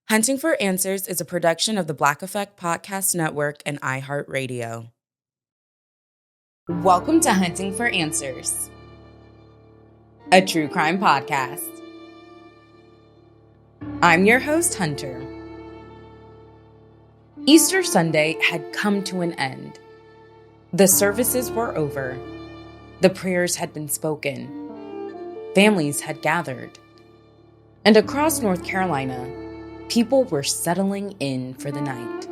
Hunting for Answers is a production of the Black Effect Podcast Network and iHeartRadio. Welcome to Hunting for Answers, a true crime podcast. I'm your host, Hunter. Easter Sunday had come to an end. The services were over. The prayers had been spoken. Families had gathered. And across North Carolina, people were settling in for the night.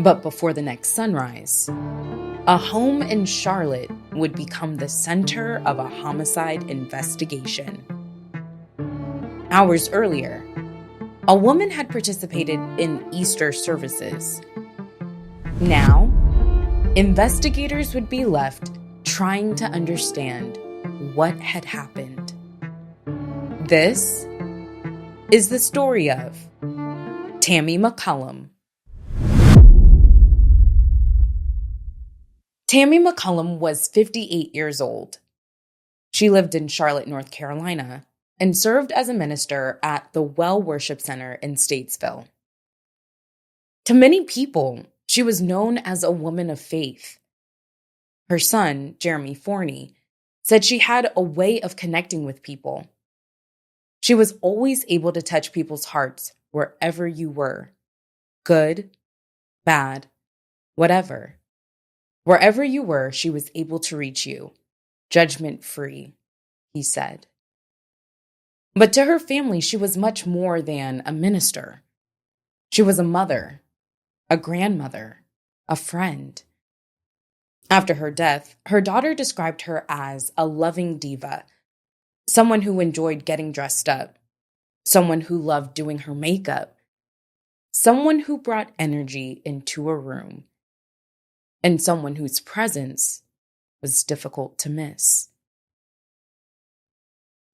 But before the next sunrise, a home in Charlotte would become the center of a homicide investigation. Hours earlier, a woman had participated in Easter services. Now, investigators would be left trying to understand what had happened. This is the story of Tammy McCollum. Tammy McCollum was 58 years old. She lived in Charlotte, North Carolina, and served as a minister at the Well Worship Center in Statesville. To many people, she was known as a woman of faith. Her son, Jeremy Forney, said she had a way of connecting with people. She was always able to touch people's hearts wherever you were. Good, bad, whatever. Wherever you were, she was able to reach you, judgment-free, he said. But to her family, she was much more than a minister. She was a mother, a grandmother, a friend. After her death, her daughter described her as a loving diva, someone who enjoyed getting dressed up, someone who loved doing her makeup, someone who brought energy into a room, and someone whose presence was difficult to miss.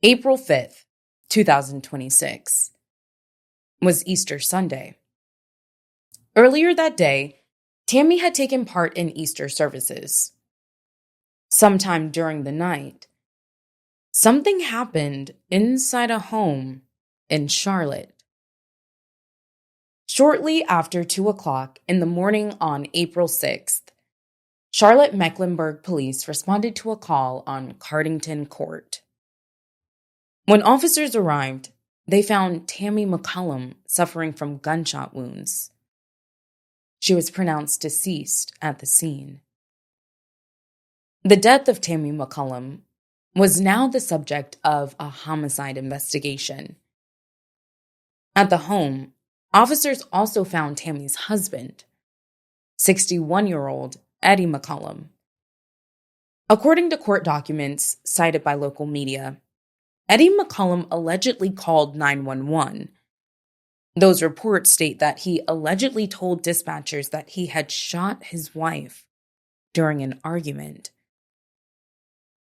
April 5th, 2026, was Easter Sunday. Earlier that day, Tammy had taken part in Easter services. Sometime during the night, something happened inside a home in Charlotte. Shortly after 2 o'clock in the morning on April 6th, Charlotte Mecklenburg police responded to a call on Cardington Court. When officers arrived, they found Tammy McCollum suffering from gunshot wounds. She was pronounced deceased at the scene. The death of Tammy McCollum was now the subject of a homicide investigation. At the home, officers also found Tammy's husband, 61-year-old Eddie McCollum. According to court documents cited by local media, Eddie McCollum allegedly called 911. Those reports state that he allegedly told dispatchers that he had shot his wife during an argument.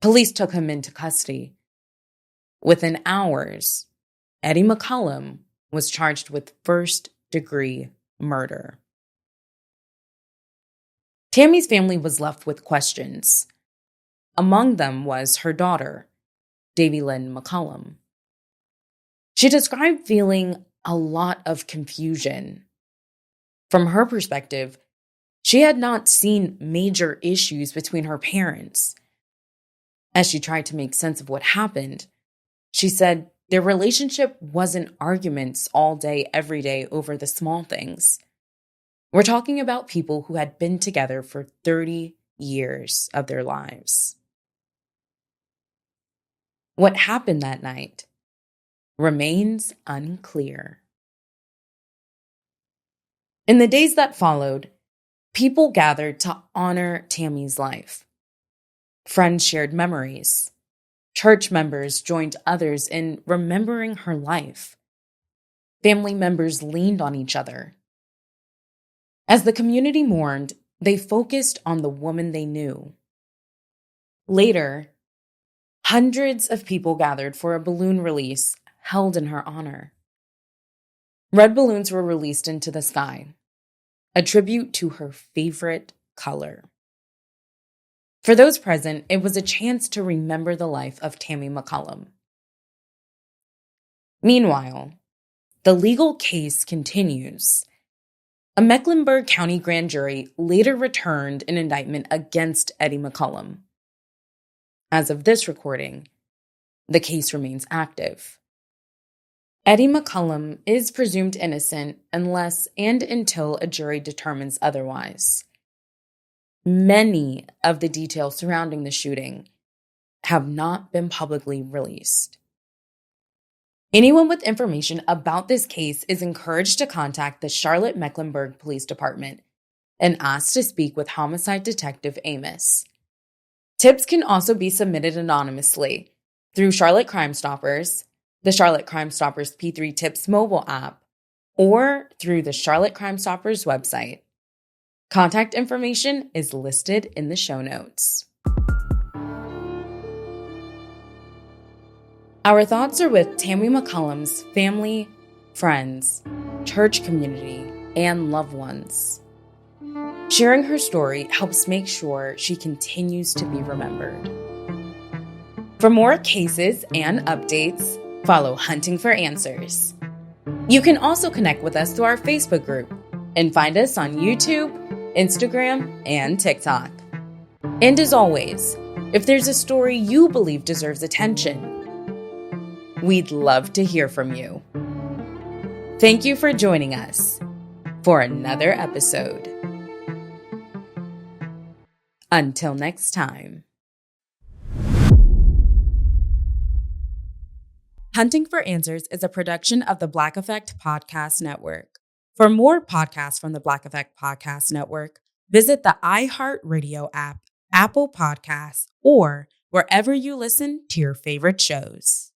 Police took him into custody. Within hours, Eddie McCollum was charged with first-degree murder. Tammy's family was left with questions. Among them was her daughter, Davy Lynn McCollum. She described feeling a lot of confusion. From her perspective, she had not seen major issues between her parents. As she tried to make sense of what happened, she said their relationship wasn't arguments all day, every day over the small things. We're talking about people who had been together for 30 years of their lives. What happened that night remains unclear. In the days that followed, people gathered to honor Tammy's life. Friends shared memories. Church members joined others in remembering her life. Family members leaned on each other. As the community mourned, they focused on the woman they knew. Later, hundreds of people gathered for a balloon release held in her honor. Red balloons were released into the sky, a tribute to her favorite color. For those present, it was a chance to remember the life of Tammy McCollum. Meanwhile, The legal case continues. A Mecklenburg County grand jury later returned an indictment against Eddie McCollum. As of this recording, the case remains active. Eddie McCollum is presumed innocent unless and until a jury determines otherwise. Many of the details surrounding the shooting have not been publicly released. Anyone with information about this case is encouraged to contact the Charlotte Mecklenburg Police Department and asked to speak with Homicide Detective Amos. Tips can also be submitted anonymously through Charlotte Crime Stoppers, the Charlotte Crime Stoppers P3 Tips mobile app, or through the Charlotte Crime Stoppers website. Contact information is listed in the show notes. Our thoughts are with Tammy McCollum's family, friends, church community, and loved ones. Sharing her story helps make sure she continues to be remembered. For more cases and updates, follow Hunting for Answers. You can also connect with us through our Facebook group and find us on YouTube, Instagram, and TikTok. And as always, if there's a story you believe deserves attention, we'd love to hear from you. Thank you for joining us for another episode. Until next time. Hunting for Answers is a production of the Black Effect Podcast Network. For more podcasts from the Black Effect Podcast Network, visit the iHeartRadio app, Apple Podcasts, or wherever you listen to your favorite shows.